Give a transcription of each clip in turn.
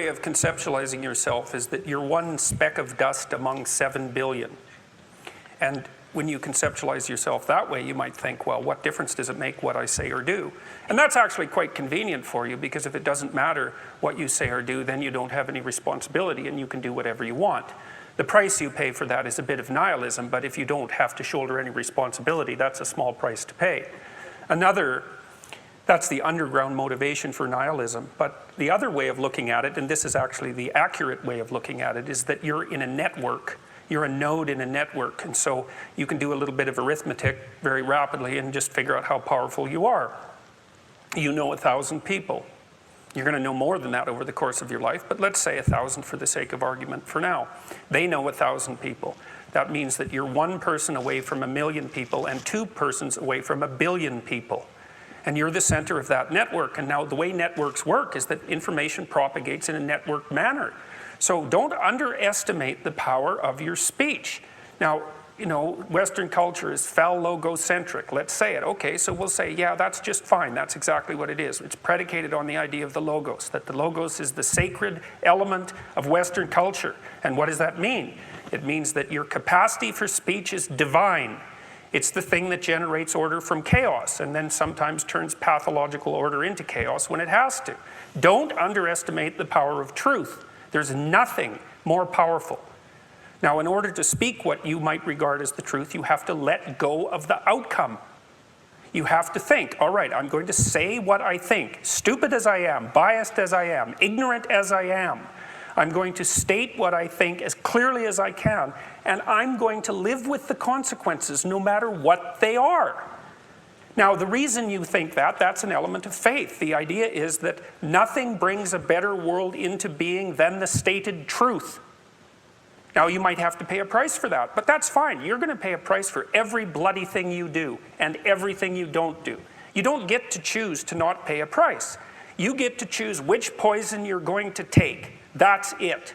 way of conceptualizing yourself is that you're one speck of dust among 7 billion. And when you conceptualize yourself that way, you might think, well, what difference does it make what I say or do? And that's actually quite convenient for you, because if it doesn't matter what you say or do, then you don't have any responsibility and you can do whatever you want. The price you pay for that is a bit of nihilism, but if you don't have to shoulder any responsibility, that's a small price to pay. That's the underground motivation for nihilism. But the other way of looking at it, and this is actually the accurate way of looking at it, is that you're in a network. You're a node in a network, and so you can do a little bit of arithmetic very rapidly and just figure out how powerful you are. You know 1,000 people. You're going to know more than that over the course of your life, but let's say 1,000 for the sake of argument for now. They know 1,000 people. That means that you're one person away from 1,000,000 people and 2 persons away from 1,000,000,000 people. And you're the center of that network. And now the way networks work is that information propagates in a network manner. So don't underestimate the power of your speech. Now, you know, Western culture is phallogocentric. Let's say it. Okay, so we'll say, yeah, that's just fine. That's exactly what it is. It's predicated on the idea of the logos, that the logos is the sacred element of Western culture. And what does that mean? It means that your capacity for speech is divine. It's the thing that generates order from chaos and then sometimes turns pathological order into chaos when it has to. Don't underestimate the power of truth. There's nothing more powerful. Now, in order to speak what you might regard as the truth, you have to let go of the outcome. You have to think, all right, I'm going to say what I think, stupid as I am, biased as I am, ignorant as I am. I'm going to state what I think as clearly as I can, and I'm going to live with the consequences no matter what they are. Now, the reason you think that, that's an element of faith. The idea is that nothing brings a better world into being than the stated truth. Now, you might have to pay a price for that, but that's fine. You're going to pay a price for every bloody thing you do and everything you don't do. You don't get to choose to not pay a price. You get to choose which poison you're going to take. That's it.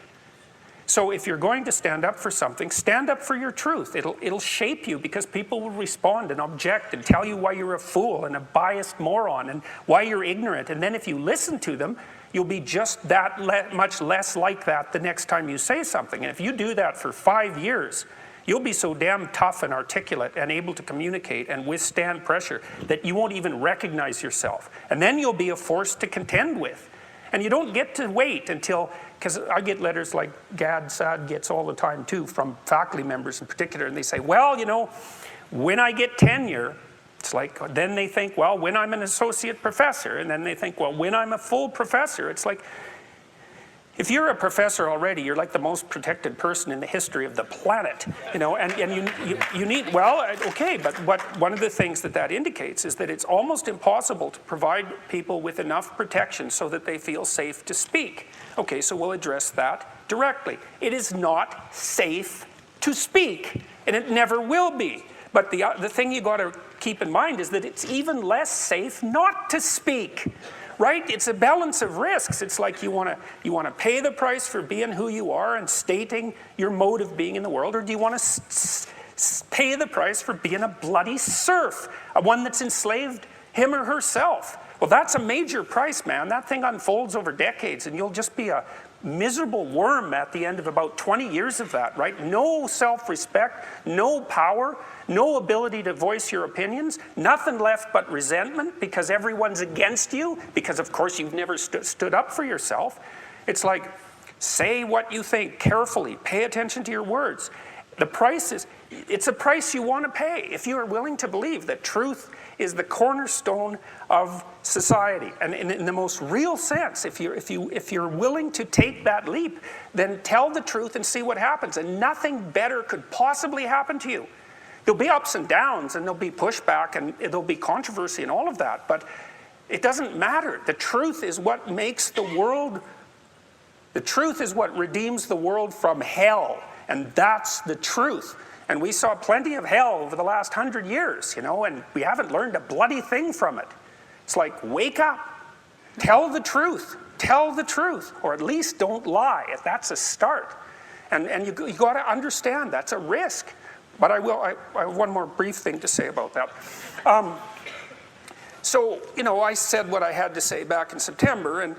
So if you're going to stand up for something, stand up for your truth. It'll shape you, because people will respond and object and tell you why you're a fool and a biased moron and why you're ignorant. And then if you listen to them, you'll be just that much less like that the next time you say something. And if you do that for 5 years, you'll be so damn tough and articulate and able to communicate and withstand pressure that you won't even recognize yourself. And then you'll be a force to contend with. And you don't get to wait until, because I get letters like Gad Saad gets all the time too, from faculty members in particular, and they say, well, you know, when I get tenure, it's like, then they think, well, when I'm an associate professor, and then they think, well, when I'm a full professor. It's like, if you're a professor already, you're like the most protected person in the history of the planet, you know, and you need, well, okay, but one of the things that indicates is that it's almost impossible to provide people with enough protection so that they feel safe to speak. Okay, so we'll address that directly. It is not safe to speak, and it never will be. But the thing you got to keep in mind is that it's even less safe not to speak. Right? It's a balance of risks. It's like you want to pay the price for being who you are and stating your mode of being in the world, or do you want to pay the price for being a bloody serf, one that's enslaved him or herself? Well, that's a major price, man. That thing unfolds over decades, and you'll just be a miserable worm at the end of about 20 years of that, right? No self-respect, no power, no ability to voice your opinions, nothing left but resentment because everyone's against you, because of course you've never stood up for yourself. It's like, say what you think carefully, pay attention to your words. The price is, it's a price you want to pay if you are willing to believe that truth is the cornerstone of society. And in the most real sense, if you're willing to take that leap, then tell the truth and see what happens. And nothing better could possibly happen to you. There'll be ups and downs, and there'll be pushback, and there'll be controversy and all of that, but it doesn't matter. The truth is what makes the world, the truth is what redeems the world from hell, and that's the truth. And we saw plenty of hell over the last 100 years, you know, and we haven't learned a bloody thing from it. It's like, wake up, tell the truth, or at least don't lie. That's a start. And you got to understand that's a risk. But I have one more brief thing to say about that. So, you know, I said what I had to say back in September, and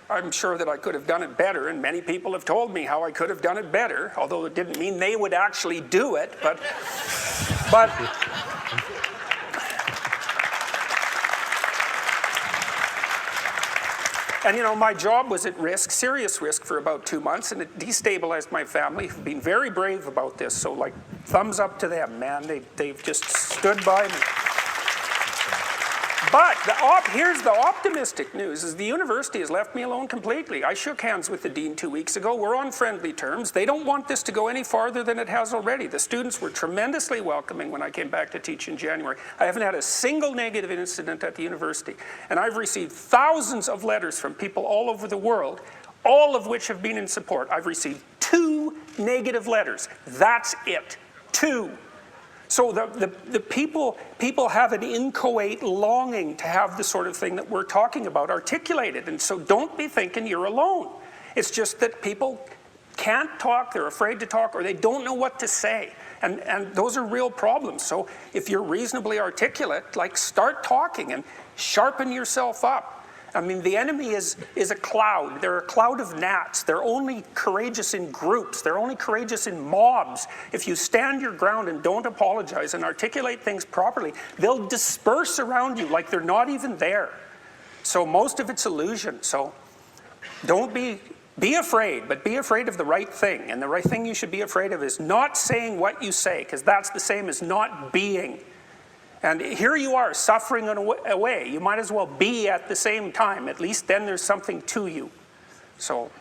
I'm sure that I could have done it better, and many people have told me how I could have done it better, although it didn't mean they would actually do it, but and you know, my job was at risk, serious risk, for about 2 months, and it destabilized my family, who've been very brave about this, so like, thumbs up to them, man. They've just stood by me. But here's the optimistic news, is the university has left me alone completely. I shook hands with the dean 2 weeks ago. We're on friendly terms. They don't want this to go any farther than it has already. The students were tremendously welcoming when I came back to teach in January. I haven't had a single negative incident at the university. And I've received thousands of letters from people all over the world, all of which have been in support. I've received 2 negative letters. That's it. 2. So the people have an inchoate longing to have the sort of thing that we're talking about articulated, and so don't be thinking you're alone. It's just that people can't talk, they're afraid to talk, or they don't know what to say, and those are real problems. So if you're reasonably articulate, like, start talking and sharpen yourself up. I mean, the enemy is a cloud. They're a cloud of gnats. They're only courageous in groups. They're only courageous in mobs. If you stand your ground and don't apologize and articulate things properly, they'll disperse around you like they're not even there. So most of it's illusion. So don't be afraid, but be afraid of the right thing. And the right thing you should be afraid of is not saying what you say, because that's the same as not being. And here you are, suffering away. You might as well be at the same time. At least then there's something to you. So